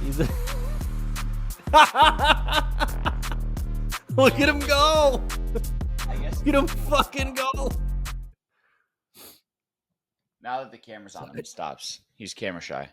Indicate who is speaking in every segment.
Speaker 1: He's Look at him go!
Speaker 2: I guess.
Speaker 1: Look at him fucking go!
Speaker 2: Now that the camera's on him, it stops. He's camera shy.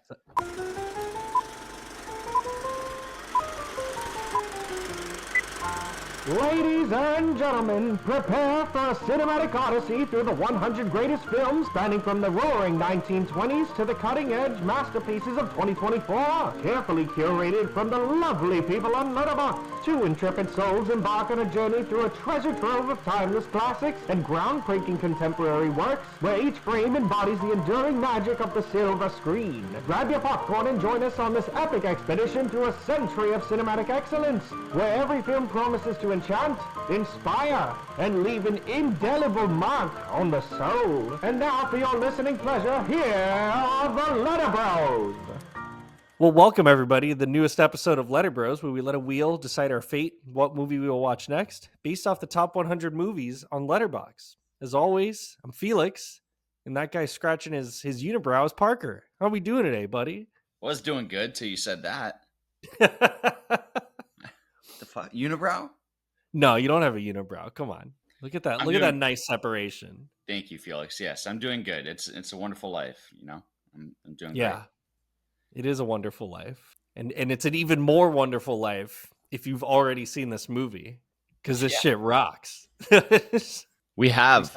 Speaker 3: Ladies and gentlemen, prepare for a cinematic odyssey through the 100 greatest films spanning from the roaring 1920s to the cutting-edge masterpieces of 2024. Carefully curated from the lovely people on Letterboxd. Two intrepid souls embark on a journey through a treasure trove of timeless classics and groundbreaking contemporary works, where each frame embodies the enduring magic of the silver screen. Grab your popcorn and join us on this epic expedition through a century of cinematic excellence, where every film promises to enchant, inspire, and leave an indelible mark on the soul. And now, for your listening pleasure, here are the LetterBros.
Speaker 1: Well, welcome everybody to the newest episode of LetterBros, where we let a wheel decide our fate, what movie we will watch next, based off the top 100 movies on Letterboxd. As always, I'm Felix, and that guy scratching his unibrow is Parker. How are we doing today, buddy?
Speaker 2: Was doing good till you said that. The fuck? Unibrow?
Speaker 1: No, you don't have a unibrow. Come on. Look at that. Look at that nice separation.
Speaker 2: Thank you, Felix. Yes, I'm doing good. It's a wonderful life, you know. I'm doing
Speaker 1: Yeah.
Speaker 2: great.
Speaker 1: It is a wonderful life. And it's an even more wonderful life if you've already seen this movie, because this shit rocks.
Speaker 2: We have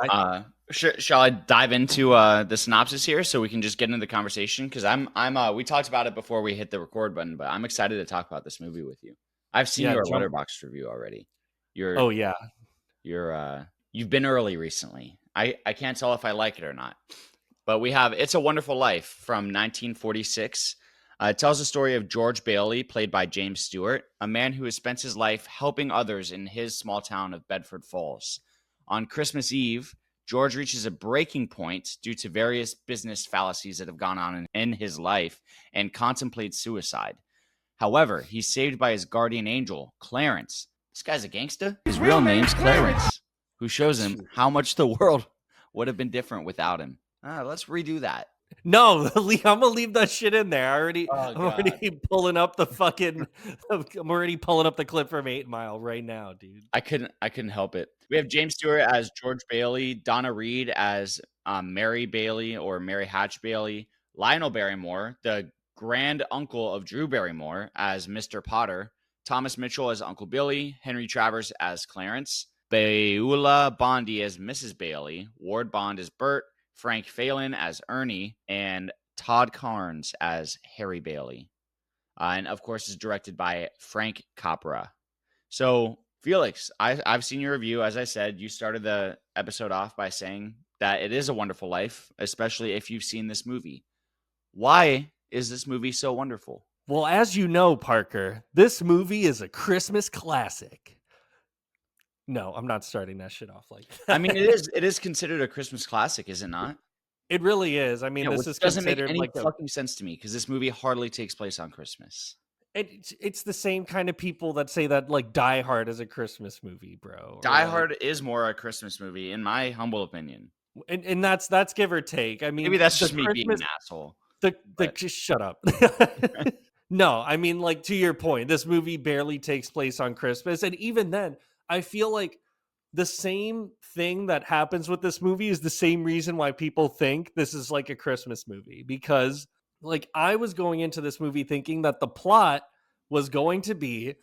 Speaker 2: shall I dive into the synopsis here so we can just get into the conversation? Because I'm we talked about it before we hit the record button, but I'm excited to talk about this movie with you. I've seen your Letterboxd review already. You've been early recently. I can't tell if I like it or not. But we have It's a Wonderful Life from 1946. It tells the story of George Bailey, played by James Stewart, a man who has spent his life helping others in his small town of Bedford Falls. On Christmas Eve, George reaches a breaking point due to various business fallacies that have gone on in his life and contemplates suicide. However, he's saved by his guardian angel, Clarence. This guy's a gangster. His real name's Clarence, who shows him how much the world would have been different without him. Let's redo that.
Speaker 1: No, I'm gonna leave that shit in there. I'm already pulling up the fucking. I'm already pulling up the clip from 8 Mile right now, dude.
Speaker 2: I couldn't help it. We have James Stewart as George Bailey, Donna Reed as Mary Bailey or Mary Hatch Bailey, Lionel Barrymore, the grand uncle of Drew Barrymore, as Mr. Potter, Thomas Mitchell as Uncle Billy, Henry Travers as Clarence, Beulah Bondi as Mrs. Bailey, Ward Bond as Bert, Frank Phelan as Ernie, and Todd Carnes as Harry Bailey. And of course, is directed by Frank Capra. So, Felix, I've seen your review. As I said, you started the episode off by saying that it is a wonderful life, especially if you've seen this movie. Why is this movie so wonderful?
Speaker 1: Well, as you know, Parker, this movie is a Christmas classic. No, I'm not starting that shit off like that.
Speaker 2: I mean, it is considered a Christmas classic, is it not?
Speaker 1: It really is. I mean, this is
Speaker 2: doesn't make
Speaker 1: considered
Speaker 2: any
Speaker 1: like
Speaker 2: fucking sense to me, because this movie hardly takes place on Christmas.
Speaker 1: It's the same kind of people that say that like Die Hard is a Christmas movie, bro.
Speaker 2: Die Hard is more a Christmas movie, in my humble opinion.
Speaker 1: And that's give or take. I mean,
Speaker 2: maybe that's just me being an asshole.
Speaker 1: Just shut up. No, I mean, like, to your point, this movie barely takes place on Christmas. And even then, I feel like the same thing that happens with this movie is the same reason why people think this is like a Christmas movie. Because, like, I was going into this movie thinking that the plot was going to be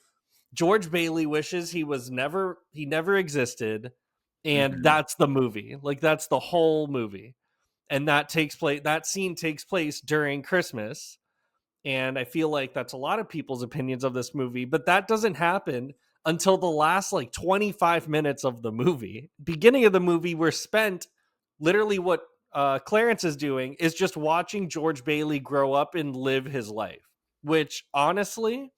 Speaker 1: George Bailey wishes he never existed. And that's the movie. Like, that's the whole movie. And that scene takes place during Christmas. And I feel like that's a lot of people's opinions of this movie, but that doesn't happen until the last like 25 minutes of the movie. Beginning of the movie, we're spent literally what Clarence is doing is just watching George Bailey grow up and live his life, which honestly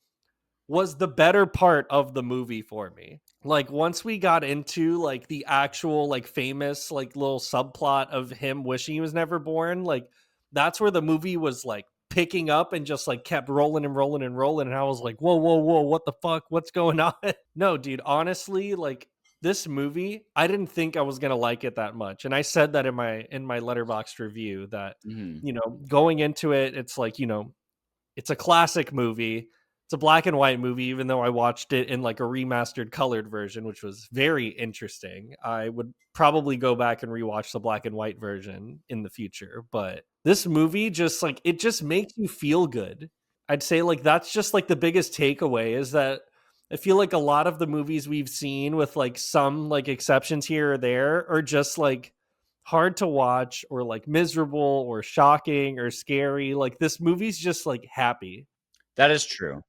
Speaker 1: was the better part of the movie for me. Like, once we got into like the actual like famous like little subplot of him wishing he was never born, like that's where the movie was like picking up and just like kept rolling and rolling and rolling. And I was like, whoa, what the fuck? What's going on? No, dude, honestly, like this movie, I didn't think I was going to like it that much. And I said that in my Letterboxd review that, you know, going into it, it's like, you know, It's a classic movie. It's a black and white movie, even though I watched it in like a remastered colored version, which was very interesting. I would probably go back and rewatch the black and white version in the future. But this movie just like it just makes you feel good. I'd say like that's just like the biggest takeaway is that I feel like a lot of the movies we've seen with like some like exceptions here or there are just like hard to watch or like miserable or shocking or scary. Like this movie's just like happy
Speaker 2: That is true.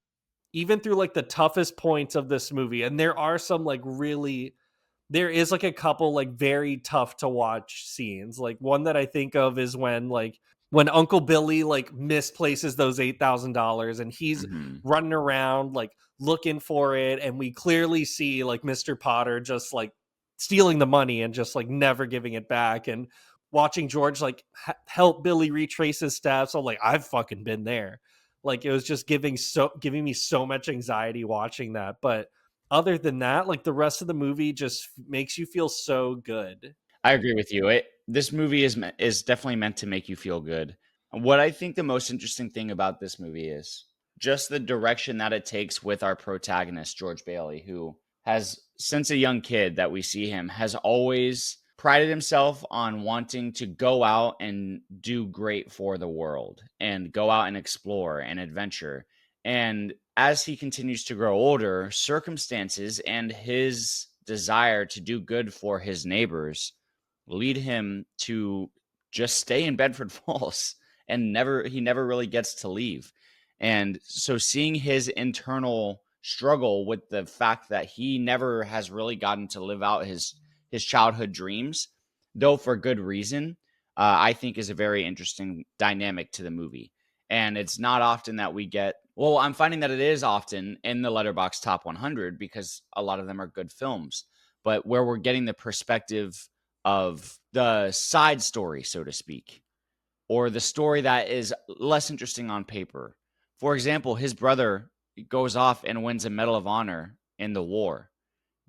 Speaker 1: even through like the toughest points of this movie. And there are some like really there is like a couple like very tough to watch scenes. Like one that I think of is when Uncle Billy like misplaces those $8,000 and he's
Speaker 2: Mhm.
Speaker 1: running around like looking for it, and we clearly see like Mr. Potter just like stealing the money and just like never giving it back, and watching George like help Billy retrace his steps. I'm like, I've fucking been there. Like it was just giving me so much anxiety watching that. But other than that, like the rest of the movie just makes you feel so good.
Speaker 2: I agree with you. This movie is definitely meant to make you feel good. What I think the most interesting thing about this movie is just the direction that it takes with our protagonist George Bailey, who has since a young kid that we see him has always prided himself on wanting to go out and do great for the world and go out and explore and adventure. And as he continues to grow older, circumstances and his desire to do good for his neighbors lead him to just stay in Bedford Falls and he never really gets to leave. And so seeing his internal struggle with the fact that he never has really gotten to live out his childhood dreams, though for good reason, I think is a very interesting dynamic to the movie. And it's not often that we get, well, I'm finding that it is often in the Letterboxd top 100 because a lot of them are good films, but where we're getting the perspective of the side story, so to speak, or the story that is less interesting on paper. For example, his brother goes off and wins a Medal of Honor in the war.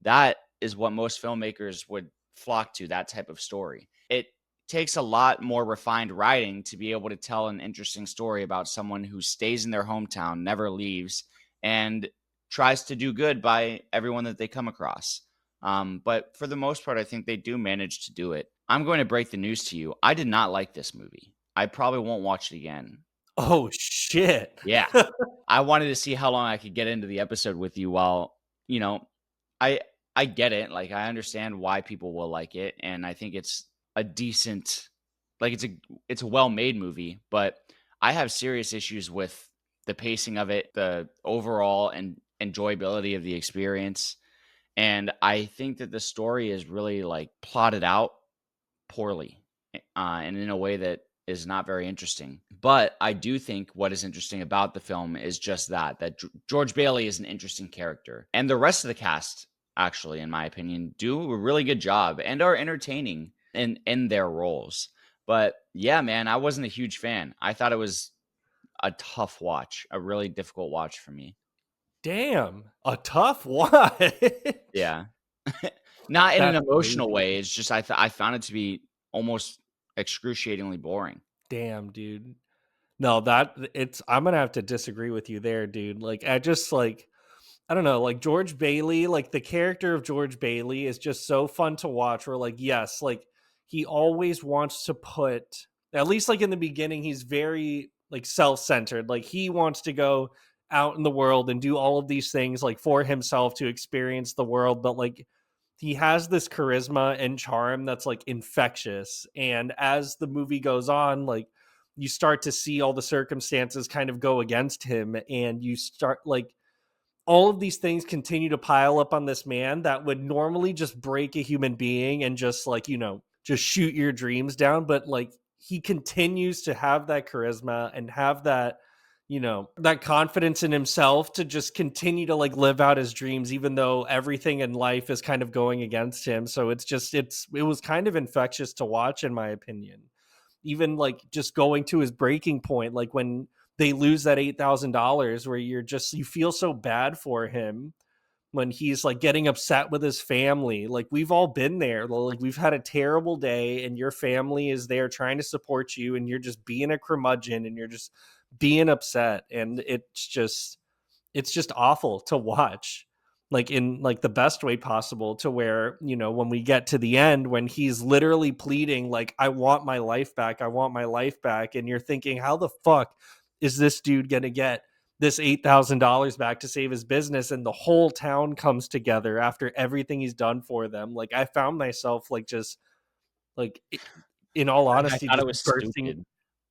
Speaker 2: That is what most filmmakers would flock to, that type of story. It takes a lot more refined writing to be able to tell an interesting story about someone who stays in their hometown, never leaves, and tries to do good by everyone that they come across. But for the most part, I think they do manage to do it. I'm going to break the news to you. I did not like this movie. I probably won't watch it again.
Speaker 1: Oh shit.
Speaker 2: Yeah. I wanted to see how long I could get into the episode with you while, you know, I I get it. Like I understand why people will like it, and I think it's a decent like it's a well-made movie, but I have serious issues with the pacing of it, the overall and enjoyability of the experience. And I think that the story is really like plotted out poorly, and in a way that is not very interesting. But I do think what is interesting about the film is just that George Bailey is an interesting character, and the rest of the cast, actually, in my opinion, do a really good job and are entertaining in their roles. But yeah, man, I wasn't a huge fan. I thought it was a tough watch, a really difficult watch for me.
Speaker 1: Damn, a tough watch.
Speaker 2: Yeah. Not in an
Speaker 1: That's
Speaker 2: emotional
Speaker 1: crazy.
Speaker 2: way. It's just I found it to be almost excruciatingly boring.
Speaker 1: Damn, dude. No, that it's I'm gonna have to disagree with you there, dude. Like I just like I don't know, like George Bailey, like the character of George Bailey is just so fun to watch. Where like, yes, like he always wants to put, at least like in the beginning, he's very like self-centered. Like he wants to go out in the world and do all of these things like for himself to experience the world, but like he has this charisma and charm that's like infectious. And as the movie goes on, like you start to see all the circumstances kind of go against him, and you start like all of these things continue to pile up on this man that would normally just break a human being and just like, just shoot your dreams down. But like he continues to have that charisma and have that, that confidence in himself to just continue to like live out his dreams, even though everything in life is kind of going against him. So it was kind of infectious to watch, in my opinion. Even like just going to his breaking point, like when they lose that $8,000, where you feel so bad for him when he's like getting upset with his family. Like we've all been there. Like we've had a terrible day and your family is there trying to support you and you're just being a curmudgeon and you're just being upset, and it's just awful to watch, like in like the best way possible, to where, you know, when we get to the end, when he's literally pleading like, I want my life back, I want my life back, and you're thinking, how the fuck is this dude gonna get this $8,000 back to save his business? And the whole town comes together after everything he's done for them. Like, I found myself like just like in all
Speaker 2: I
Speaker 1: honesty
Speaker 2: thought it
Speaker 1: just
Speaker 2: was
Speaker 1: bursting.
Speaker 2: stupid.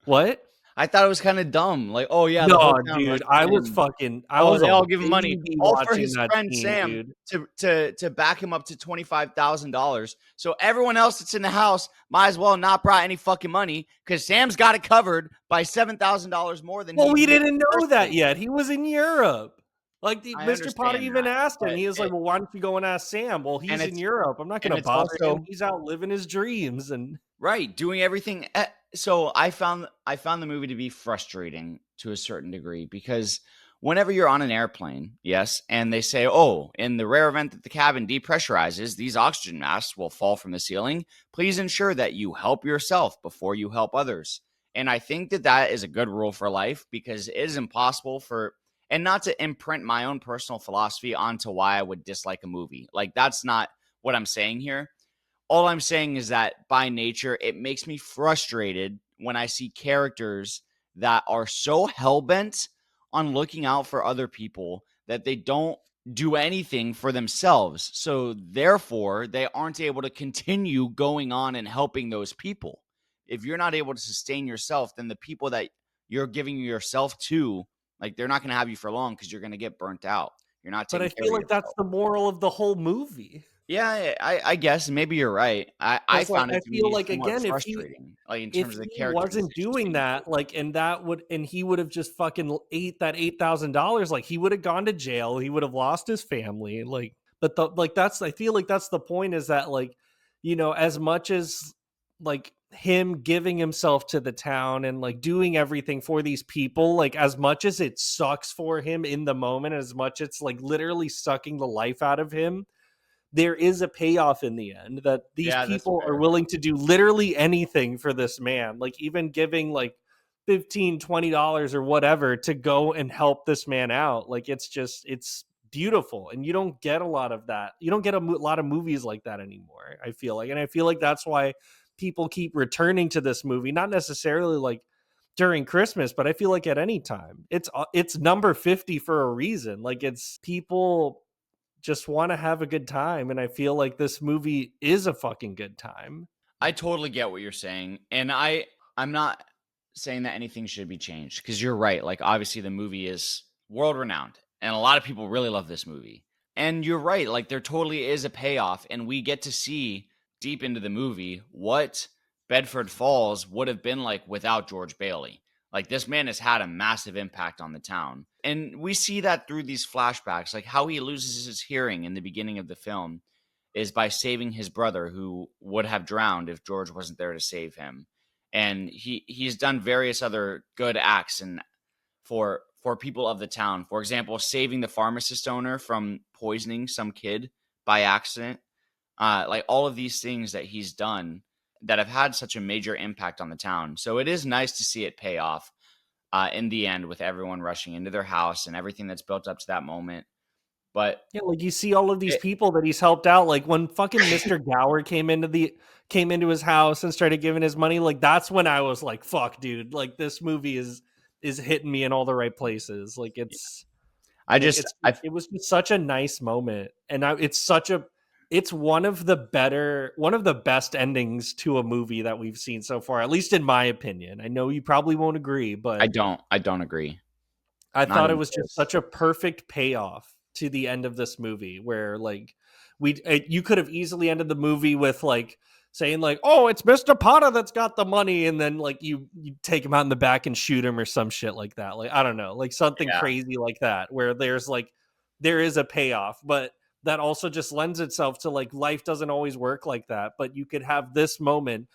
Speaker 1: What?
Speaker 2: I thought it was kind of dumb. Like, oh yeah, the whole
Speaker 1: No,
Speaker 2: town
Speaker 1: dude,
Speaker 2: rushes
Speaker 1: I was
Speaker 2: in.
Speaker 1: fucking I
Speaker 2: Oh,
Speaker 1: was
Speaker 2: they
Speaker 1: a
Speaker 2: all give him money,
Speaker 1: baby
Speaker 2: all for
Speaker 1: watching
Speaker 2: his
Speaker 1: that
Speaker 2: friend
Speaker 1: scene,
Speaker 2: Sam
Speaker 1: dude.
Speaker 2: to back him up to $25,000. So everyone else that's in the house might as well not brought any fucking money because Sam's got it covered by $7,000 more than he
Speaker 1: Well, we
Speaker 2: even did in
Speaker 1: didn't
Speaker 2: the
Speaker 1: know
Speaker 2: first
Speaker 1: that
Speaker 2: place.
Speaker 1: yet. He was in Europe. Like, the
Speaker 2: I
Speaker 1: Mr. Potter
Speaker 2: understand
Speaker 1: even
Speaker 2: that,
Speaker 1: asked him.
Speaker 2: but
Speaker 1: He was like, "Well, why don't you go and ask Sam?" Well,
Speaker 2: and
Speaker 1: he's in Europe. I'm not gonna
Speaker 2: it's
Speaker 1: bother him.
Speaker 2: also
Speaker 1: He's out living his dreams. And
Speaker 2: right, doing everything. So I found the movie to be frustrating to a certain degree because whenever you're on an airplane, yes, and they say, "Oh, in the rare event that the cabin depressurizes, these oxygen masks will fall from the ceiling. Please ensure that you help yourself before you help others." And I think that that is a good rule for life because it is impossible for and not to imprint my own personal philosophy onto why I would dislike a movie. Like that's not what I'm saying here. All I'm saying is that by nature, it makes me frustrated when I see characters that are so hell bent on looking out for other people that they don't do anything for themselves. So, therefore, they aren't able to continue going on and helping those people. If you're not able to sustain yourself, then the people that you're giving yourself to, like, they're not going to have you for long because you're going to get burnt out. You're not
Speaker 1: but I
Speaker 2: taking care of
Speaker 1: feel like that's
Speaker 2: yourself.
Speaker 1: the moral of the whole movie.
Speaker 2: Yeah, I guess maybe you're right. I
Speaker 1: Because, like,
Speaker 2: found
Speaker 1: I
Speaker 2: it to
Speaker 1: feel
Speaker 2: be
Speaker 1: like,
Speaker 2: somewhat
Speaker 1: again,
Speaker 2: frustrating, like, in
Speaker 1: if
Speaker 2: terms of the
Speaker 1: he wasn't
Speaker 2: characterizations
Speaker 1: doing
Speaker 2: being
Speaker 1: that,
Speaker 2: told.
Speaker 1: like, and he would have just fucking ate that $8,000, like, he would have gone to jail, he would have lost his family, like, but that's, I feel like that's the point, is that, like, you know, as much as like him giving himself to the town and like doing everything for these people, like, as much as it sucks for him in the moment, as much it's like literally sucking the life out of him, there is a payoff in the end, that these
Speaker 2: Yeah, that's
Speaker 1: people are
Speaker 2: fair.
Speaker 1: willing to do literally anything for this man, like even giving like 15, $20 or whatever to go and help this man out. Like, it's beautiful, and you don't get a lot of that. You don't get a lot of movies like that anymore, I feel like. And I feel like that's why people keep returning to this movie, not necessarily like during Christmas, but I feel like at any time. It's number 50 for a reason. Like, it's people just want to have a good time, and I feel like this movie is a fucking good time.
Speaker 2: I totally get what you're saying, and I'm not saying that anything should be changed because you're right. Like, obviously, the movie is world renowned, and a lot of people really love this movie. And you're right. Like, there totally is a payoff, and we get to see deep into the movie what Bedford Falls would have been like without George Bailey. Like, this man has had a massive impact on the town, and we see that through these flashbacks, like how he loses his hearing in the beginning of the film is by saving his brother who would have drowned if George wasn't there to save him. And he's done various other good acts and for people of the town. For example, saving the pharmacist owner from poisoning some kid by accident. Like all of these things that he's done that have had such a major impact on the town. So it is nice to see it pay off in the end with everyone rushing into their house and everything that's built up to that moment. But
Speaker 1: Yeah, like, you see all of these
Speaker 2: it,
Speaker 1: people that he's helped out, like when fucking Mr. Gower came into his house and started giving his money, like that's when I was like, fuck, dude, like this movie is hitting me in all the right places. Like, it's
Speaker 2: I
Speaker 1: like
Speaker 2: just I
Speaker 1: it was just such a nice moment, and it's one of the best endings to a movie that we've seen so far, at least in my opinion. I know you probably won't agree,
Speaker 2: I
Speaker 1: but
Speaker 2: don't agree.
Speaker 1: I
Speaker 2: Not
Speaker 1: thought it
Speaker 2: even
Speaker 1: was just
Speaker 2: close.
Speaker 1: such a perfect payoff to the end of this movie, where like you could have easily ended the movie with like saying like, "Oh, it's Mr. Potter that's got the money," and then like you take him out in the back and shoot him or some shit like that. Like, I don't know, like something
Speaker 2: Yeah.
Speaker 1: crazy like that, where there is a payoff, but that also just lends itself to like life doesn't always work like that. But you could have this moment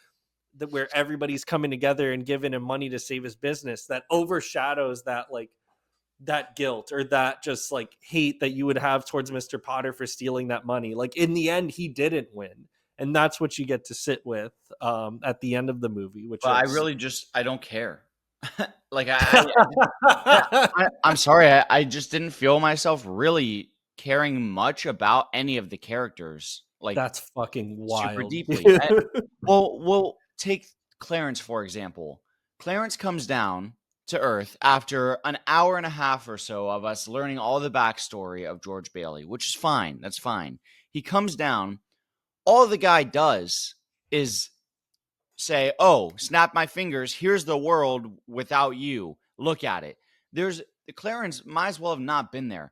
Speaker 1: that where everybody's coming together and giving him money to save his business, that overshadows that like that guilt or that just like hate that you would have towards Mr. Potter for stealing that money. Like, in the end, he didn't win. And that's what you get to sit with at the end of the movie, which
Speaker 2: But I
Speaker 1: is
Speaker 2: really just I don't care. Like I'm sorry, I just didn't feel myself really caring much about any of the characters, like,
Speaker 1: That's fucking
Speaker 2: super
Speaker 1: wild,
Speaker 2: deeply.
Speaker 1: dude.
Speaker 2: Well, take Clarence, for example. Clarence comes down to Earth after an hour and a half or so of us learning all the backstory of George Bailey, which is fine. That's fine. He comes down. All the guy does is say, "Oh, snap my fingers. Here's the world without you. Look at it." There's Clarence might as well have not been there.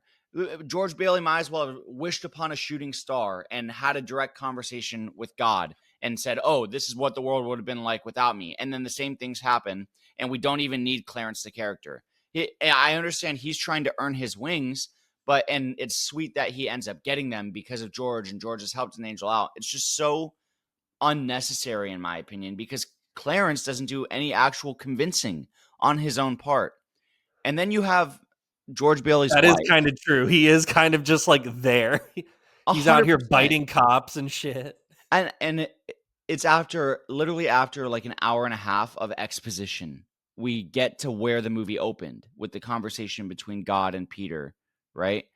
Speaker 2: George Bailey might as well have wished upon a shooting star and had a direct conversation with God and said, "Oh, this is what the world would have been like without me." And then the same things happen, and we don't even need Clarence the character. I understand he's trying to earn his wings, and it's sweet that he ends up getting them because of George, and George has helped an angel out. It's just so unnecessary, in my opinion, because Clarence doesn't do any actual convincing on his own part. And then you have George Bailey's
Speaker 1: That is
Speaker 2: wife.
Speaker 1: kind of true. He is kind of just like there. He's out here
Speaker 2: 100%.
Speaker 1: biting cops and shit.
Speaker 2: And it's literally after like an hour and a half of exposition, we get to where the movie opened with the conversation between God and Peter, right?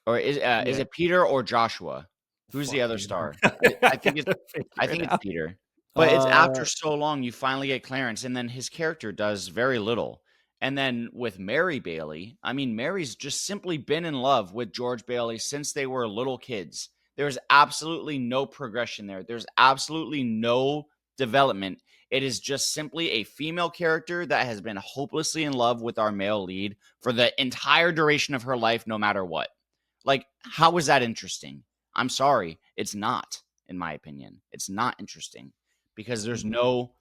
Speaker 2: Or is it Peter or Joshua? Who's the other star? I think it's Peter. But it's after so long you finally get Clarence, and then his character does very little. And then with Mary Bailey, I mean, Mary's just simply been in love with George Bailey since they were little kids. There's absolutely no progression there. There's absolutely no development. It is just simply a female character that has been hopelessly in love with our male lead for the entire duration of her life, no matter what. Like, how is that interesting? I'm sorry, it's not, in my opinion. It's not interesting because there's no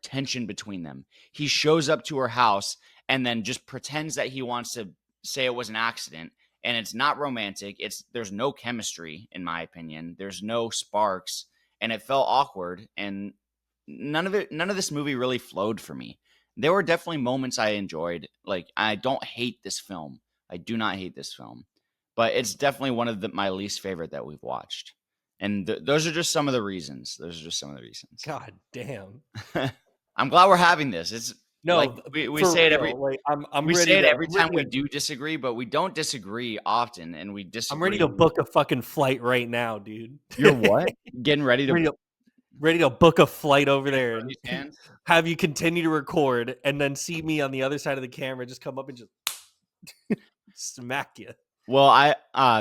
Speaker 2: tension between them. He shows up to her house and then just pretends that he wants to say it was an accident, and it's not romantic. There's no chemistry, in my opinion. There's no sparks, and it felt awkward, and none of this movie really flowed for me. There were definitely moments I enjoyed. Like, I don't hate this film. I do not hate this film. But it's definitely one of my least favorite that we've watched. And those are just some of the reasons.
Speaker 1: God damn.
Speaker 2: I'm glad we're having this. It's
Speaker 1: No,
Speaker 2: like we say it every
Speaker 1: like I'm
Speaker 2: we
Speaker 1: ready
Speaker 2: say it
Speaker 1: to,
Speaker 2: every time we do disagree, but we don't disagree often, and we disagree.
Speaker 1: I'm ready to book a fucking flight right now, dude.
Speaker 2: You're what? Getting ready to
Speaker 1: ready to book a flight over there and have you continue to record and then see me on the other side of the camera just come up and just smack you.
Speaker 2: Well,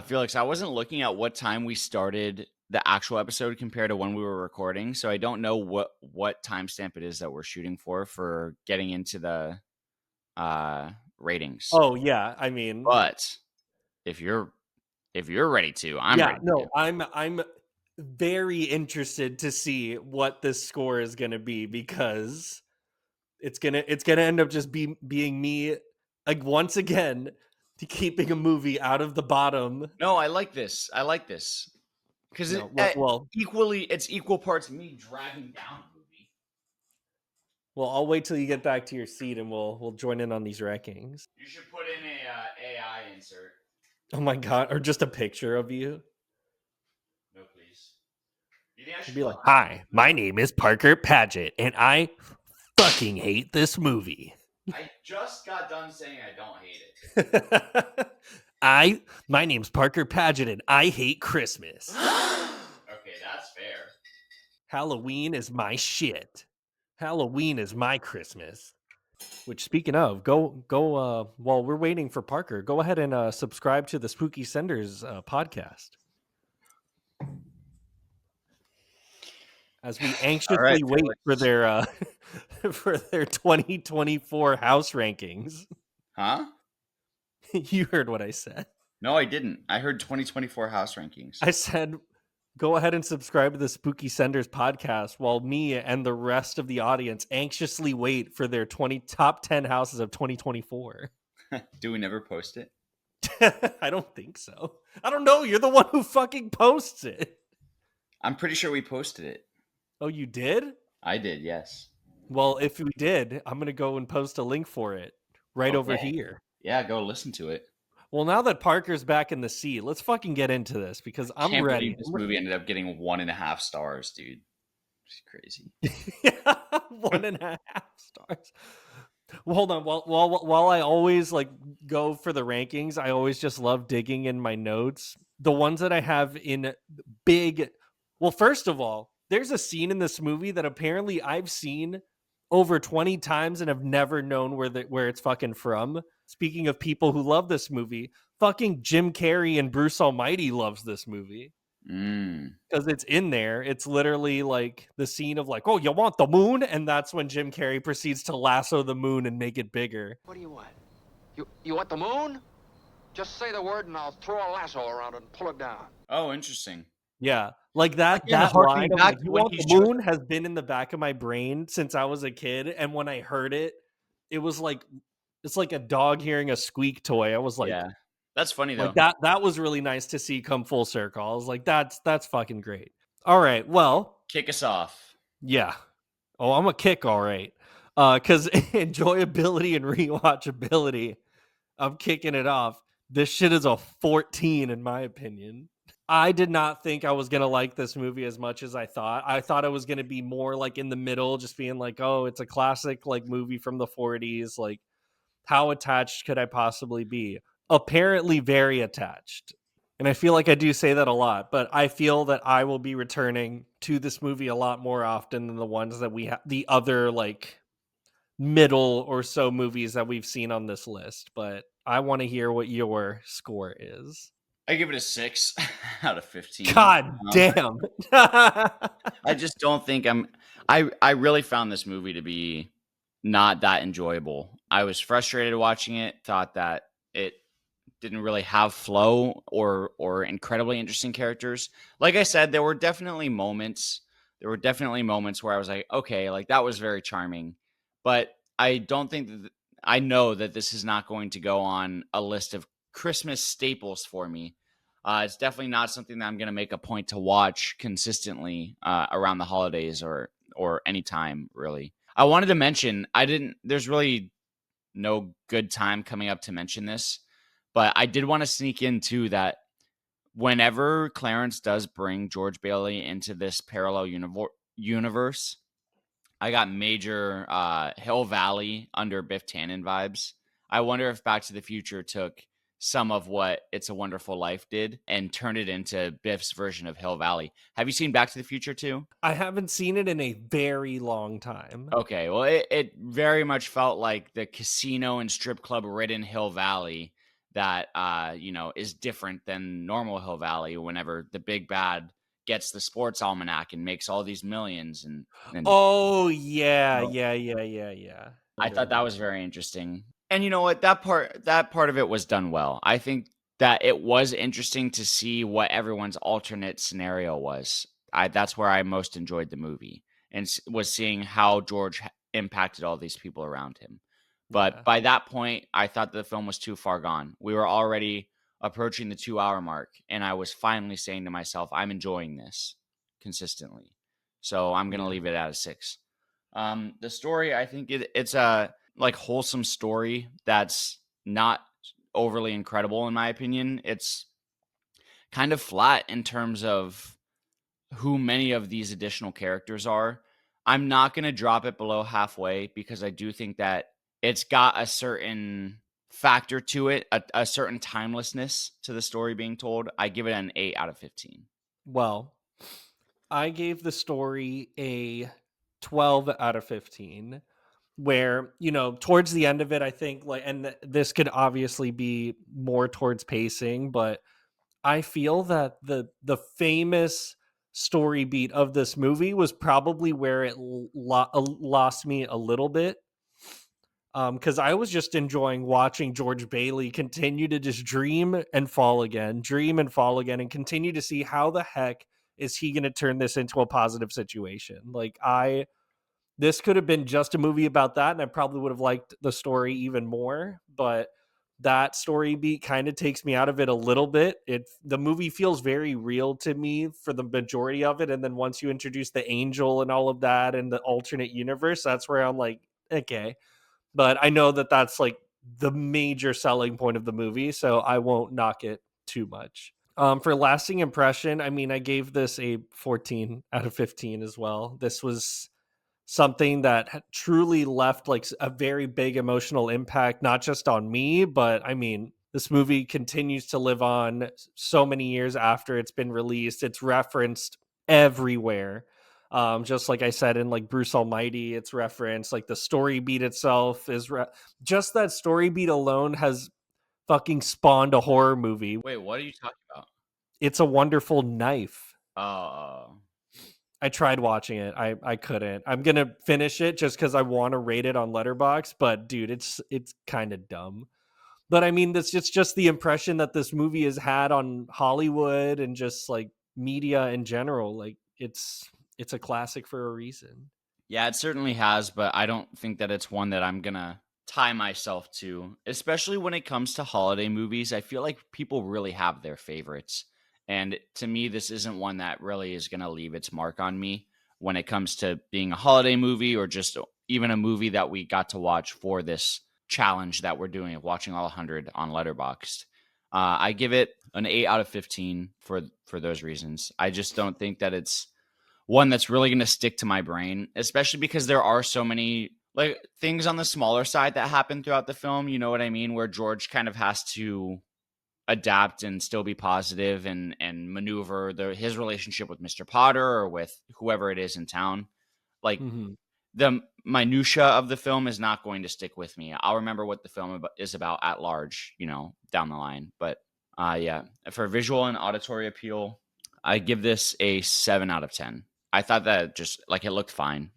Speaker 2: Felix, I wasn't looking at what time we started the actual episode compared to when we were recording, so I don't know what timestamp it is that we're shooting for getting into the ratings.
Speaker 1: Oh yeah, I mean,
Speaker 2: but if you're ready to, I'm ready.
Speaker 1: No, I'm very interested to see what this score is going to be because it's gonna end up just being me like once again keeping a movie out of the bottom.
Speaker 2: No, I like this because it's equal parts me dragging down the movie.
Speaker 1: Well, I'll wait till you get back to your seat and we'll join in on these rankings.
Speaker 2: You should put in a AI insert.
Speaker 1: Oh my god, or just a picture of you.
Speaker 2: No, please. You think I should
Speaker 1: be like, "Hi, my name is Parker Paget, and I fucking hate this movie."
Speaker 2: I just got done saying I don't hate
Speaker 1: it. My name's Parker Paget, and I hate Christmas.
Speaker 2: Okay, that's fair.
Speaker 1: Halloween is my shit. Halloween is my Christmas. Which, speaking of, go. While we're waiting for Parker, go ahead and subscribe to the Spooky Senders podcast. As we anxiously wait for their for their 2024 house rankings.
Speaker 2: Huh?
Speaker 1: You heard what I said.
Speaker 2: No, I didn't. I heard 2024 house rankings.
Speaker 1: I said, go ahead and subscribe to the Spooky Senders podcast while me and the rest of the audience anxiously wait for their top 10 houses of 2024.
Speaker 2: Do we never post it?
Speaker 1: I don't think so. I don't know. You're the one who fucking posts it.
Speaker 2: I'm pretty sure we posted it.
Speaker 1: Oh, you did?
Speaker 2: I did, yes.
Speaker 1: Well, if we did, I'm going to go and post a link for it over here.
Speaker 2: Yeah, go listen to it.
Speaker 1: Well, now that Parker's back in the seat, let's fucking get into this because I'm ready.
Speaker 2: This movie ended up getting 1.5 stars, dude. It's crazy.
Speaker 1: 1.5 stars. Well, hold on. While I always like go for the rankings, I always just love digging in my notes. The ones that I have in big. Well, first of all, there's a scene in this movie that apparently I've seen over 20 times and have never known where it's fucking from. Speaking of people who love this movie, fucking Jim Carrey and Bruce Almighty loves this movie. Because it's in there. It's literally like the scene of like, oh, you want the moon? And that's when Jim Carrey proceeds to lasso the moon and make it bigger.
Speaker 4: What do you want? You want the moon? Just say the word and I'll throw a lasso around it and pull it down.
Speaker 2: Oh, interesting.
Speaker 1: Yeah. Like that
Speaker 2: Again,
Speaker 1: that
Speaker 2: harkening
Speaker 1: line of
Speaker 2: back
Speaker 1: like,
Speaker 2: to
Speaker 1: you
Speaker 2: when
Speaker 1: want
Speaker 2: he's
Speaker 1: the moon has been in the back of my brain since I was a kid. And when I heard it, it was like it's like a dog hearing a squeak toy. I was like,
Speaker 2: Yeah. That's funny though.
Speaker 1: like that was really nice to see come full circle. I was like, that's fucking great. All right. Well,
Speaker 2: Kick us off.
Speaker 1: yeah. Oh, I'm a kick, all right. Because enjoyability and rewatchability, I'm kicking it off. This shit is a 14 in my opinion. I did not think I was gonna like this movie as much as I thought. I thought it was gonna be more like in the middle, just being like, oh, it's a classic like movie from the 40s. Like, how attached could I possibly be? Apparently very attached. And I feel like I do say that a lot, but I feel that I will be returning to this movie a lot more often than the ones that we have, the other like middle or so movies that we've seen on this list. But I want to hear what your score is.
Speaker 2: I give it a 6 out of 15.
Speaker 1: God damn.
Speaker 2: I just don't think I really found this movie to be not that enjoyable. I was frustrated watching it, thought that it didn't really have flow or incredibly interesting characters. Like I said, there were definitely moments where I was like, okay, like that was very charming. But I don't think that I know that this is not going to go on a list of Christmas staples for me. It's definitely not something that I'm going to make a point to watch consistently around the holidays or any time really. I wanted to mention there's really no good time coming up to mention this, but I did want to sneak in too that whenever Clarence does bring George Bailey into this parallel universe, I got major Hill Valley under Biff Tannen vibes. I wonder if Back to the Future took some of what It's a Wonderful Life did and turned it into Biff's version of Hill Valley. Have you seen Back to the Future 2?
Speaker 1: I haven't seen it in a very long time.
Speaker 2: Okay, well, it very much felt like the casino and strip club ridden Hill Valley that, is different than normal Hill Valley whenever the big bad gets the sports almanac and makes all these millions. And
Speaker 1: oh, yeah.
Speaker 2: I thought that was very interesting. And you know what? That part of it was done well. I think that it was interesting to see what everyone's alternate scenario was. That's where I most enjoyed the movie and was seeing how George impacted all these people around him. But by that point, I thought the film was too far gone. We were already approaching the 2-hour mark, and I was finally saying to myself, I'm enjoying this consistently. So I'm going to leave it at a 6. The story, I think it's a like wholesome story that's not overly incredible in my opinion. It's kind of flat in terms of who many of these additional characters are. I'm not going to drop it below halfway because I do think that it's got a certain factor to it, a certain timelessness to the story being told. I give it an 8 out of 15.
Speaker 1: Well, I gave the story a 12 out of 15. Where, towards the end of it, I think and this could obviously be more towards pacing, but I feel that the famous story beat of this movie was probably where it lost me a little bit. Because I was just enjoying watching George Bailey continue to just dream and fall again, and continue to see how the heck is he going to turn this into a positive situation. Like, this could have been just a movie about that, and I probably would have liked the story even more, but that story beat kind of takes me out of it a little bit. The movie feels very real to me for the majority of it, and then once you introduce the angel and all of that and the alternate universe, that's where I'm like, okay. But I know that that's like the major selling point of the movie, so I won't knock it too much. For lasting impression, I mean, I gave this a 14 out of 15 as well. This was something that truly left like a very big emotional impact, not just on me, but I mean, this movie continues to live on so many years after it's been released. It's referenced everywhere. Just like I said in like Bruce Almighty, it's referenced. Like the story beat itself is just that story beat alone has fucking spawned a horror movie.
Speaker 2: Wait, what are you talking about?
Speaker 1: It's a Wonderful Knife.
Speaker 2: Oh,
Speaker 1: I tried watching it. I couldn't. I'm gonna finish it just because I want to rate it on Letterboxd. But dude, it's kind of dumb. But I mean, that's just the impression that this movie has had on Hollywood and just like media in general. Like it's a classic for a reason.
Speaker 2: yeah, it certainly has, but I don't think that it's one that I'm gonna tie myself to, especially when it comes to holiday movies. I feel like people really have their favorites. And to me, this isn't one that really is gonna leave its mark on me when it comes to being a holiday movie or just even a movie that we got to watch for this challenge that we're doing of watching all 100 on Letterboxd. I give it an 8 out of 15 for those reasons. I just don't think that it's one that's really going to stick to my brain, especially because there are so many like things on the smaller side that happen throughout the film. You know what I mean? Where George kind of has to adapt and still be positive and maneuver his relationship with Mr. Potter or with whoever it is in town. Like
Speaker 1: Mm-hmm.
Speaker 2: the minutia of the film is not going to stick with me. I'll remember what the film is about at large, down the line. But yeah, for visual and auditory appeal, I give this a 7 out of 10. I thought that just like it looked fine.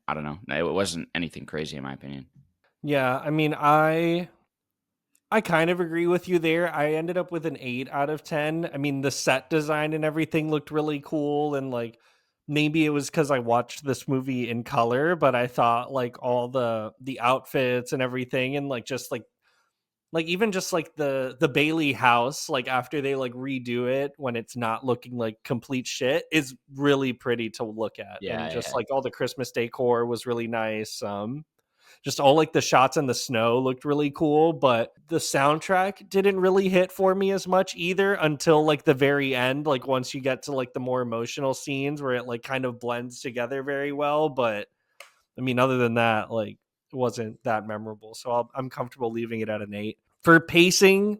Speaker 2: I don't know. It wasn't anything crazy in my opinion.
Speaker 1: Yeah, I mean, I kind of agree with you there. I ended up with an 8 out of 10. I mean, the set design and everything looked really cool. And like, maybe it was because I watched this movie in color, but I thought like all the outfits and everything and like even just like the Bailey house, like after they like redo it when it's not looking like complete shit is really pretty to look at. And
Speaker 2: Yeah,
Speaker 1: just
Speaker 2: yeah.
Speaker 1: like all the Christmas decor was really nice. Just all like the shots in the snow looked really cool, but the soundtrack didn't really hit for me as much either until like the very end, like once you get to like the more emotional scenes where it like kind of blends together very well. But I mean, other than that, like it wasn't that memorable. So I'm comfortable leaving it at an 8. For pacing,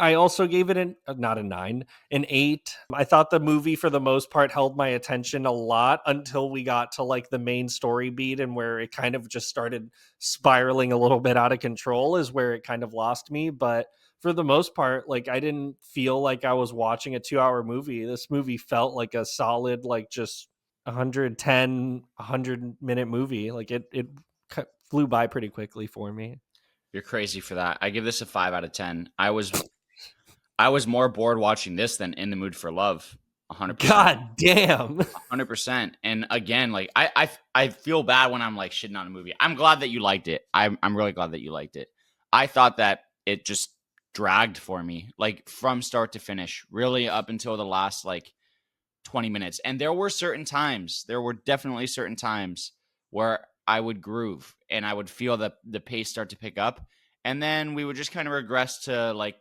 Speaker 1: I also gave it not a 9, an 8. I thought the movie for the most part held my attention a lot until we got to like the main story beat and where it kind of just started spiraling a little bit out of control is where it kind of lost me. But for the most part, like I didn't feel like I was watching a 2-hour movie. This movie felt like a solid, like just 100-minute movie. Like it flew by pretty quickly for me.
Speaker 2: You're crazy for that. I give this a 5 out of 10. I was more bored watching this than In the Mood for Love. 100%.
Speaker 1: God damn.
Speaker 2: 100%. And again, like I feel bad when I'm like shitting on a movie. I'm glad that you liked it. I'm really glad that you liked it. I thought that it just dragged for me, like from start to finish, really up until the last like 20 minutes. And there were definitely certain times where I would groove and I would feel the pace start to pick up. And then we would just kind of regress to like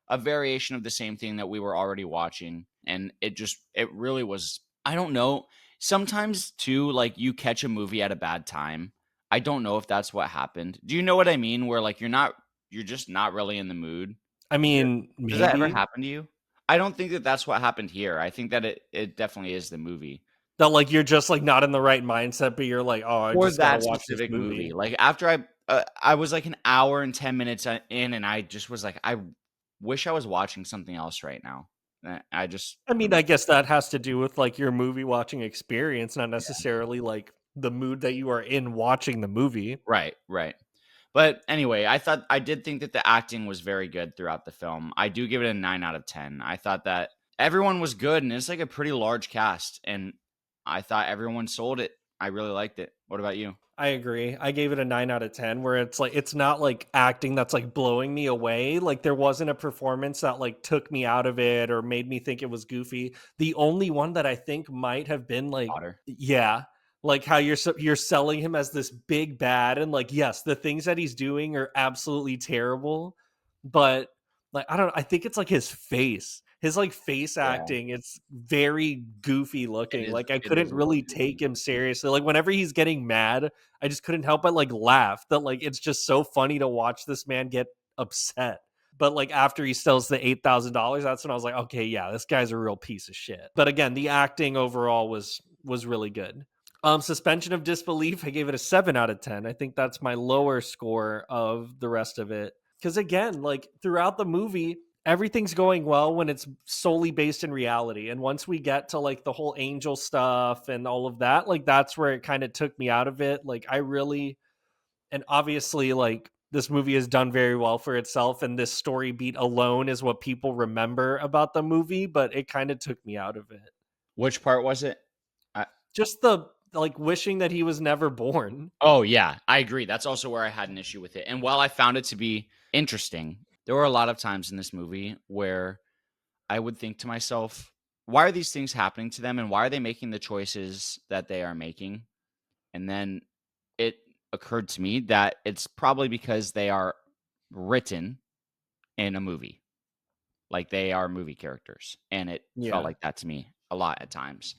Speaker 2: a variation of the same thing that we were already watching. And it really was, I don't know. Sometimes too, like you catch a movie at a bad time. I don't know if that's what happened. Do you know what I mean? Where like you're just not really in the mood.
Speaker 1: I mean,
Speaker 2: Does that ever
Speaker 1: maybe
Speaker 2: happen to you? I don't think that that's what happened here. I think that it definitely is the movie.
Speaker 1: that like you're just like not in the right mindset, but you're like, oh, I
Speaker 2: For
Speaker 1: just gotta
Speaker 2: that
Speaker 1: watch this
Speaker 2: specific movie.
Speaker 1: movie.
Speaker 2: Like after I was like an hour and 10 minutes in and I just was like, I wish I was watching something else right now. I just
Speaker 1: I mean, I guess that has to do with like your movie watching experience, not necessarily like the mood that you are in watching the movie.
Speaker 2: right, right. But anyway, I did think that the acting was very good throughout the film. I do give it a 9 out of 10. I thought that everyone was good and it's like a pretty large cast and I thought everyone sold it. I really liked it. What about you?
Speaker 1: I agree. I gave it a 9 out of 10 where it's like it's not like acting that's like blowing me away. Like there wasn't a performance that like took me out of it or made me think it was goofy. The only one that I think might have been like
Speaker 2: Potter.
Speaker 1: yeah, like how you're selling him as this big bad and like yes, the things that he's doing are absolutely terrible, but like I don't know, I think it's like his face. his like face acting, it's very goofy looking. Like I
Speaker 2: It is
Speaker 1: couldn't
Speaker 2: a little
Speaker 1: really
Speaker 2: goofy.
Speaker 1: take him seriously. Like whenever he's getting mad, I just couldn't help but like laugh. That like it's just so funny to watch this man get upset. But like after he steals the $8,000, that's when I was like, okay, yeah, this guy's a real piece of shit. But again, the acting overall was really good. Suspension of disbelief, I gave it a 7 out of 10. I think that's my lower score of the rest of it. Because again, like throughout the movie, everything's going well when it's solely based in reality. And once we get to like the whole angel stuff and all of that, like that's where it kind of took me out of it. Like I really, and obviously, like this movie has done very well for itself, and this story beat alone is what people remember about the movie, but it kind of took me out of it.
Speaker 2: Which part was it?
Speaker 1: Just the like wishing that he was never born.
Speaker 2: Oh, yeah, I agree. That's also where I had an issue with it. And while I found it to be interesting, there were a lot of times in this movie where I would think to myself, why are these things happening to them and why are they making the choices that they are making? And then it occurred to me that it's probably because they are written in a movie. Like they are movie characters. And it felt like that to me a lot at times,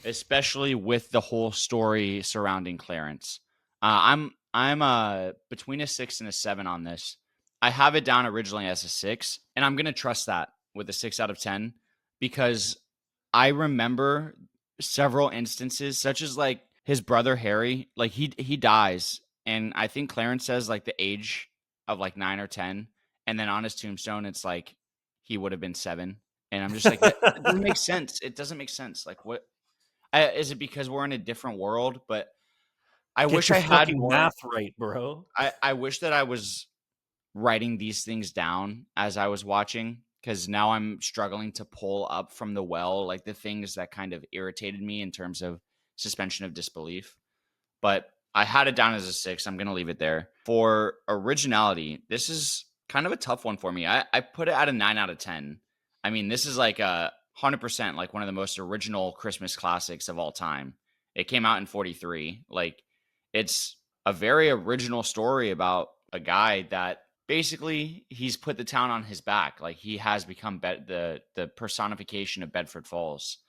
Speaker 2: especially with the whole story surrounding Clarence. I'm between a 6 and a 7 on this. I have it down originally as a 6, and I'm gonna trust that with a 6 out of 10 because I remember several instances, such as like his brother Harry, like he dies, and I think Clarence says like the age of like 9 or 10, and then on his tombstone it's like he would have been 7, and I'm just like that doesn't make sense. It doesn't make sense. Like what is it because we're in a different world? But I
Speaker 1: Get
Speaker 2: wish
Speaker 1: your
Speaker 2: I had
Speaker 1: fucking
Speaker 2: more.
Speaker 1: math right, bro.
Speaker 2: I wish that I was writing these things down as I was watching because now I'm struggling to pull up from the well like the things that kind of irritated me in terms of suspension of disbelief. But I had it down as a 6. I'm going to leave it there. For originality, this is kind of a tough one for me. I put it at a 9 out of 10. I mean, this is like a 100% like one of the most original Christmas classics of all time. It came out in 43. Like it's a very original story about a guy that basically he's put the town on his back. Like he has become the personification of Bedford Falls.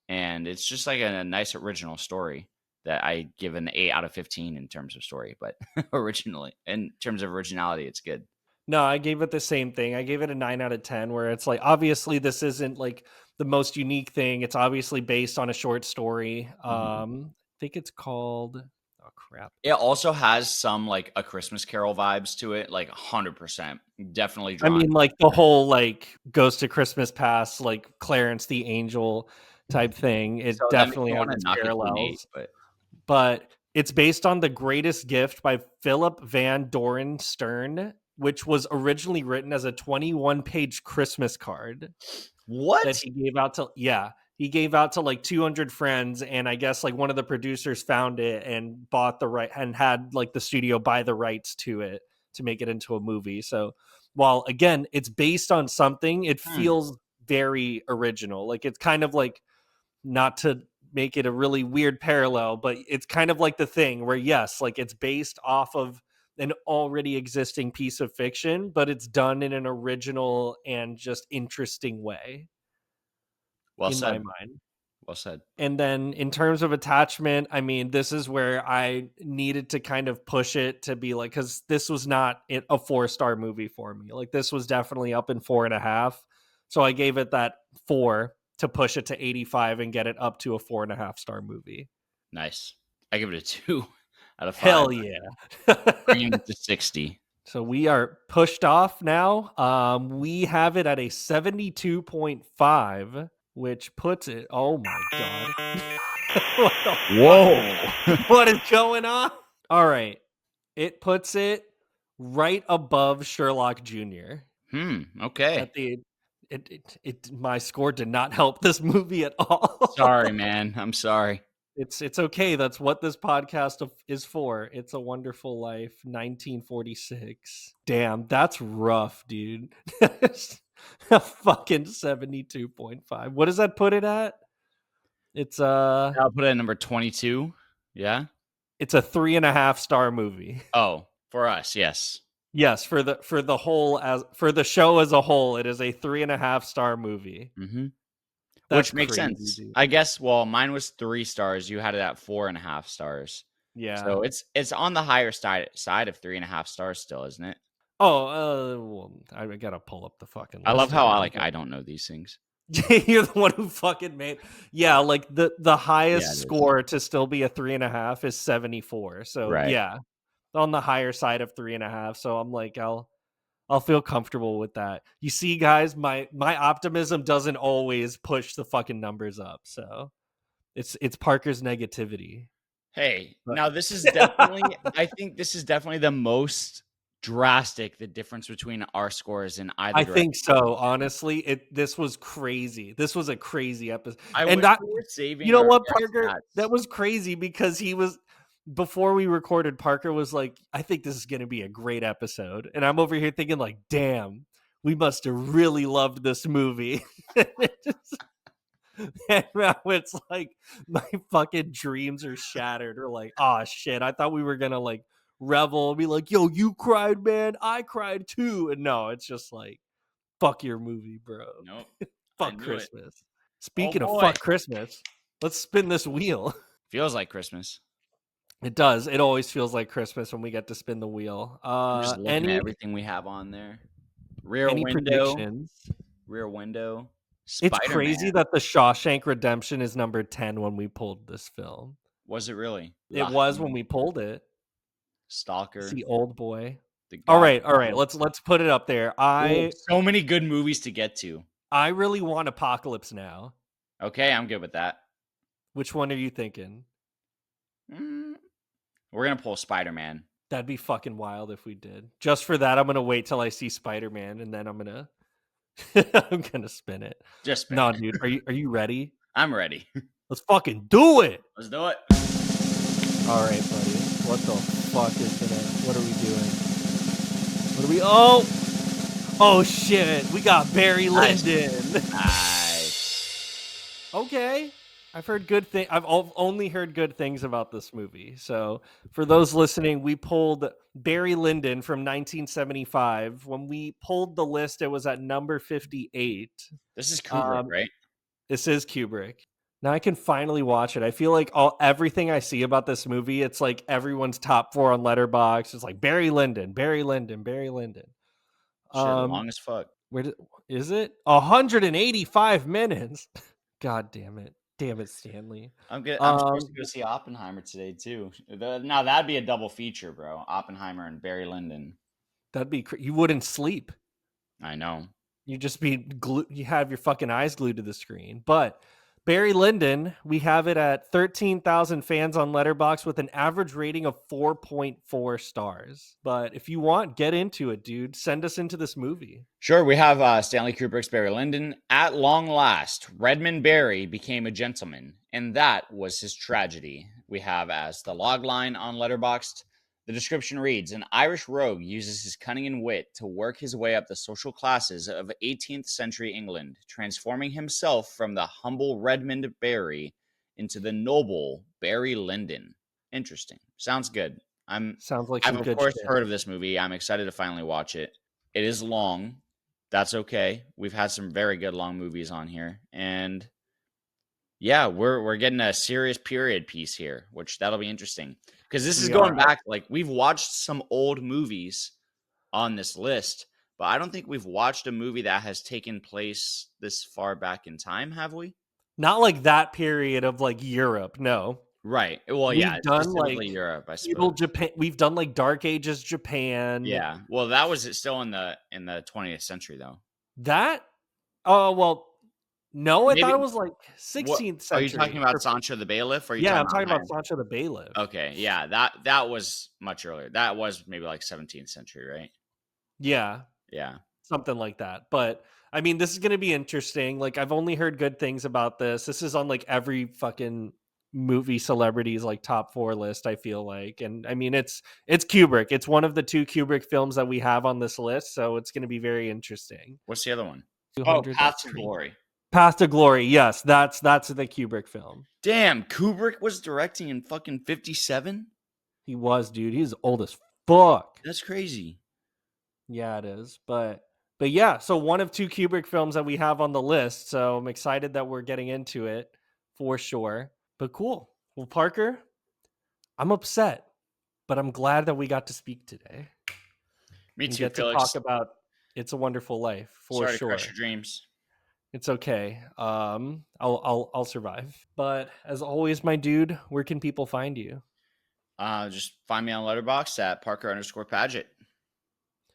Speaker 2: And it's just like a nice original story that I give an 8 out of 15 in terms of story, but originally in terms of originality, it's good.
Speaker 1: No, I gave it the same thing. I gave it a 9 out of 10, where it's like, obviously, this isn't like the most unique thing. It's obviously based on a short story. I think it's called, oh, crap.
Speaker 2: It also has some like a Christmas Carol vibes to it, like 100%. Definitely
Speaker 1: I
Speaker 2: drawn.
Speaker 1: mean, like the whole like Ghost to Christmas Past, like Clarence the Angel type thing. It
Speaker 2: So that makes
Speaker 1: definitely
Speaker 2: me
Speaker 1: has
Speaker 2: want to
Speaker 1: its
Speaker 2: knock it to an 8,
Speaker 1: parallels,
Speaker 2: but
Speaker 1: but it's based on The Greatest Gift by Philip Van Doren Stern, which was originally written as a 21-page Christmas card that
Speaker 2: what?
Speaker 1: he gave out to, he gave out to like 200 friends, and I guess like one of the producers found it and bought the right and had like the studio buy the rights to it to make it into a movie. So while again it's based on something, it feels very original. Like it's kind of like, not to make it a really weird parallel, but it's kind of like The Thing, where yes, like it's based off of an already existing piece of fiction, but it's done in an original and just interesting way,
Speaker 2: Well
Speaker 1: in my
Speaker 2: said.
Speaker 1: mind.
Speaker 2: Well said.
Speaker 1: And then in terms of attachment, I mean, this is where I needed to kind of push it to be like, because this was not a 4-star movie for me. Like this was definitely up in 4.5. So I gave it that 4 to push it to 85 and get it up to a 4.5-star movie.
Speaker 2: Nice. I give it a 2 out of 5.
Speaker 1: Hell yeah.
Speaker 2: Bringing it to 60.
Speaker 1: So we are pushed off now. We have it at a 72.5, which puts it, oh my God. What the
Speaker 2: Whoa.
Speaker 1: fuck? What is going on? All right. It puts it right above Sherlock Jr.
Speaker 2: Okay.
Speaker 1: At the my score did not help this movie at all.
Speaker 2: Sorry, man. I'm sorry.
Speaker 1: It's okay. That's what this podcast is for. It's a Wonderful Life, 1946. Damn, that's rough, dude. A fucking 72.5. What does that put it at? It's
Speaker 2: I'll put it at number 22. Yeah.
Speaker 1: it's a 3.5-star movie.
Speaker 2: Oh, for us, yes.
Speaker 1: Yes, for the show as a whole, it is a 3.5-star movie.
Speaker 2: Mm-hmm.
Speaker 1: That's
Speaker 2: Which makes
Speaker 1: crazy,
Speaker 2: sense.
Speaker 1: dude.
Speaker 2: I guess, well, mine was 3 stars. You had it at 4.5 stars.
Speaker 1: Yeah.
Speaker 2: So it's on the higher side of 3.5 stars still, isn't it?
Speaker 1: Oh, well, I gotta pull up the fucking
Speaker 2: I love
Speaker 1: list
Speaker 2: how
Speaker 1: again,
Speaker 2: I don't know these things.
Speaker 1: You're the one who fucking made. Yeah, like the highest
Speaker 2: Yeah, it is.
Speaker 1: score to still be a 3.5 is 74. So
Speaker 2: Right.
Speaker 1: yeah, on the higher side of 3.5. So I'm like, I'll feel comfortable with that. You see, guys, my optimism doesn't always push the fucking numbers up. So it's Parker's negativity.
Speaker 2: Hey,
Speaker 1: But
Speaker 2: now this is definitely I think this is definitely the most drastic the difference between our scores in either
Speaker 1: I
Speaker 2: direction.
Speaker 1: think so. Honestly, this was crazy. This was a crazy episode,
Speaker 2: I
Speaker 1: and
Speaker 2: wish
Speaker 1: that
Speaker 2: we were saving
Speaker 1: you know
Speaker 2: our
Speaker 1: what,
Speaker 2: guest
Speaker 1: Parker?
Speaker 2: stats.
Speaker 1: That was crazy because he was before we recorded. Parker was like, "I think this is going to be a great episode," and I'm over here thinking, like, "Damn, we must have really loved this movie." And now it's like my fucking dreams are shattered. Or like, oh shit, I thought we were gonna like revel and be like, "Yo, you cried, man. I cried too." And no, it's just like, fuck your movie, bro.
Speaker 2: Nope. I
Speaker 1: Fuck
Speaker 2: knew it.
Speaker 1: Christmas.
Speaker 2: Oh
Speaker 1: Speaking of
Speaker 2: boy.
Speaker 1: fuck Christmas, let's spin this wheel.
Speaker 2: Feels like Christmas.
Speaker 1: It does. It always feels like Christmas when we get to spin the wheel.
Speaker 2: I'm just looking at everything we have on there. Rear
Speaker 1: Any
Speaker 2: window.
Speaker 1: predictions?
Speaker 2: Rear window.
Speaker 1: It's crazy
Speaker 2: Spider-Man.
Speaker 1: that The Shawshank Redemption is number 10 when we pulled this film.
Speaker 2: Was it really?
Speaker 1: It was when we pulled it.
Speaker 2: Stalker.
Speaker 1: See, Old Boy.
Speaker 2: The
Speaker 1: All
Speaker 2: God.
Speaker 1: right. Let's put it up there.
Speaker 2: Ooh, so many good movies to get to.
Speaker 1: I really want Apocalypse Now.
Speaker 2: Okay, I'm good with that.
Speaker 1: Which one are you thinking?
Speaker 2: We're gonna pull Spider-Man.
Speaker 1: That'd be fucking wild if we did. Just for that, I'm gonna wait till I see Spider-Man, and then I'm gonna I'm gonna spin it.
Speaker 2: Just spin
Speaker 1: No,
Speaker 2: it.
Speaker 1: dude, are you ready?
Speaker 2: I'm ready.
Speaker 1: Let's fucking do it.
Speaker 2: Let's do it.
Speaker 1: All right, buddy. What the fuck is gonna? What are we doing? What are we? Oh shit! We got Barry Lyndon.
Speaker 2: Nice.
Speaker 1: Okay. I've heard good things. I've only heard good things about this movie. So, for those listening, we pulled Barry Lyndon from 1975. When we pulled the list, it was at number 58.
Speaker 2: This is Kubrick, right?
Speaker 1: This is Kubrick. Now I can finally watch it. I feel like everything I see about this movie, it's like everyone's top 4 on Letterboxd. It's like Barry Lyndon, Barry Lyndon, Barry Lyndon.
Speaker 2: Shit, long as fuck.
Speaker 1: Is it 185 minutes? God damn it. Damn it, Stanley.
Speaker 2: I'm supposed to go see Oppenheimer today too. Now that'd be a double feature, bro. Oppenheimer and Barry Lyndon.
Speaker 1: That'd be you wouldn't sleep.
Speaker 2: I know.
Speaker 1: You'd just be you have your fucking eyes glued to the screen. But Barry Lyndon, we have it at 13,000 fans on Letterboxd with an average rating of 4.4 stars. But if you want, get into it, dude. Send us into this movie.
Speaker 2: Sure, we have Stanley Kubrick's Barry Lyndon. At long last, Redmond Barry became a gentleman, and that was his tragedy. We have as the log line on Letterboxd. The description reads, an Irish rogue uses his cunning and wit to work his way up the social classes of 18th century England, transforming himself from the humble Redmond Barry into the noble Barry Lyndon. Interesting. Sounds good.
Speaker 1: Sounds like
Speaker 2: I've
Speaker 1: some
Speaker 2: of
Speaker 1: good
Speaker 2: course
Speaker 1: shit.
Speaker 2: heard of this movie. I'm excited to finally watch it. It is long. That's okay. We've had some very good long movies on here. And yeah, we're getting a serious period piece here, which that'll be interesting. Because this is going back, like, we've watched some old movies on this list, but I don't think we've watched a movie that has taken place this far back in time, have we?
Speaker 1: Not like that period of like Europe, no.
Speaker 2: Right. Well,
Speaker 1: We've
Speaker 2: yeah,
Speaker 1: done
Speaker 2: specifically
Speaker 1: like
Speaker 2: Europe, I
Speaker 1: feudal
Speaker 2: suppose.
Speaker 1: Japan. We've done like Dark Ages Japan.
Speaker 2: Yeah. Well, that was still in the 20th century, though.
Speaker 1: That? Oh well, no. I
Speaker 2: Maybe,
Speaker 1: thought it was like 16th century.
Speaker 2: Are you talking about Sancho the Bailiff? Or are you
Speaker 1: I'm
Speaker 2: talking
Speaker 1: talking about Sancho the Bailiff.
Speaker 2: Okay, yeah, that was much earlier. That was maybe like 17th century, right?
Speaker 1: Yeah, something like that. But I mean, this is going to be interesting. Like, I've only heard good things about this. This is on like every fucking movie celebrities like top 4 list, I feel like. And I mean, it's Kubrick. It's one of the 2 Kubrick films that we have on this list, so it's going to be very interesting.
Speaker 2: What's the other one?
Speaker 1: 200,
Speaker 2: Path to Glory.
Speaker 1: Path to Glory. Yes, that's the Kubrick film.
Speaker 2: Damn, Kubrick was directing in fucking 57?
Speaker 1: He was, dude. He's old as fuck.
Speaker 2: That's crazy.
Speaker 1: Yeah, it is. But yeah, so one of 2 Kubrick films that we have on the list. So I'm excited that we're getting into it for sure. But cool. Well, Parker, I'm upset, but I'm glad that we got to speak today
Speaker 2: Me
Speaker 1: and
Speaker 2: too,
Speaker 1: get to talk
Speaker 2: Felix.
Speaker 1: about It's a Wonderful Life for
Speaker 2: Sorry to crush
Speaker 1: sure.
Speaker 2: your dreams.
Speaker 1: It's okay. I'll survive. But as always, my dude, where can people find you?
Speaker 2: Just find me on Letterboxd at Parker_Paget.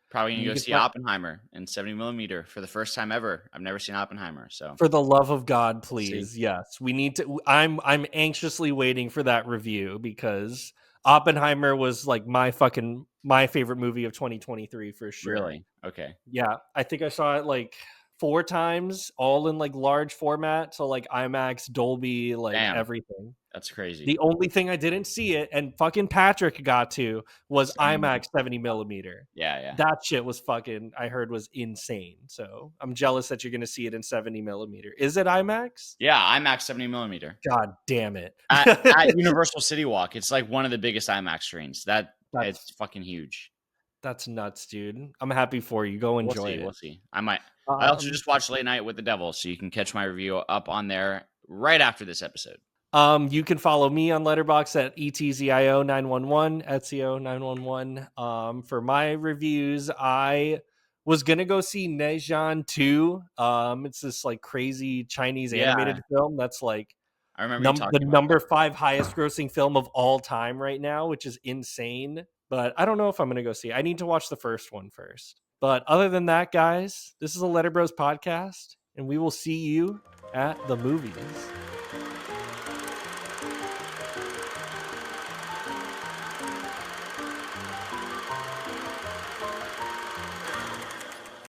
Speaker 2: Probably gonna
Speaker 1: You
Speaker 2: go
Speaker 1: can
Speaker 2: see
Speaker 1: find
Speaker 2: Oppenheimer in 70mm for the first time ever. I've never seen Oppenheimer, so
Speaker 1: For the love of God,
Speaker 2: we'll see.
Speaker 1: please. Yes, we need to. I'm anxiously waiting for that review because Oppenheimer was like my favorite movie of 2023 for sure.
Speaker 2: Really? Okay.
Speaker 1: Yeah, I think I saw it like 4 times, all in like large format, so like IMAX, Dolby, like
Speaker 2: Damn,
Speaker 1: everything.
Speaker 2: that's crazy.
Speaker 1: The only thing I didn't see it, and fucking Patrick got to, was
Speaker 2: 70mm.
Speaker 1: IMAX 70mm.
Speaker 2: Yeah.
Speaker 1: That shit was fucking, I heard, was insane. So I'm jealous that you're going to see it in 70mm. Is it IMAX?
Speaker 2: Yeah, IMAX 70mm.
Speaker 1: God damn it.
Speaker 2: At Universal City Walk. It's like one of the biggest IMAX screens. It's fucking huge.
Speaker 1: That's nuts, dude. I'm happy for you. Go enjoy it.
Speaker 2: We'll see. I also just watched Late Night with the Devil, so you can catch my review up on there right after this episode.
Speaker 1: You can follow me on Letterboxd at ETZIO911, Ezio911. For my reviews, I was gonna go see Nejan 2. It's this like crazy Chinese animated film that's like
Speaker 2: I remember you
Speaker 1: the
Speaker 2: talking about
Speaker 1: number 5 highest grossing film of all time right now, which is insane. But I don't know if I'm gonna go see it. I need to watch the first one first. But other than that, guys, this is a LetterBros podcast, and we will see you at the movies.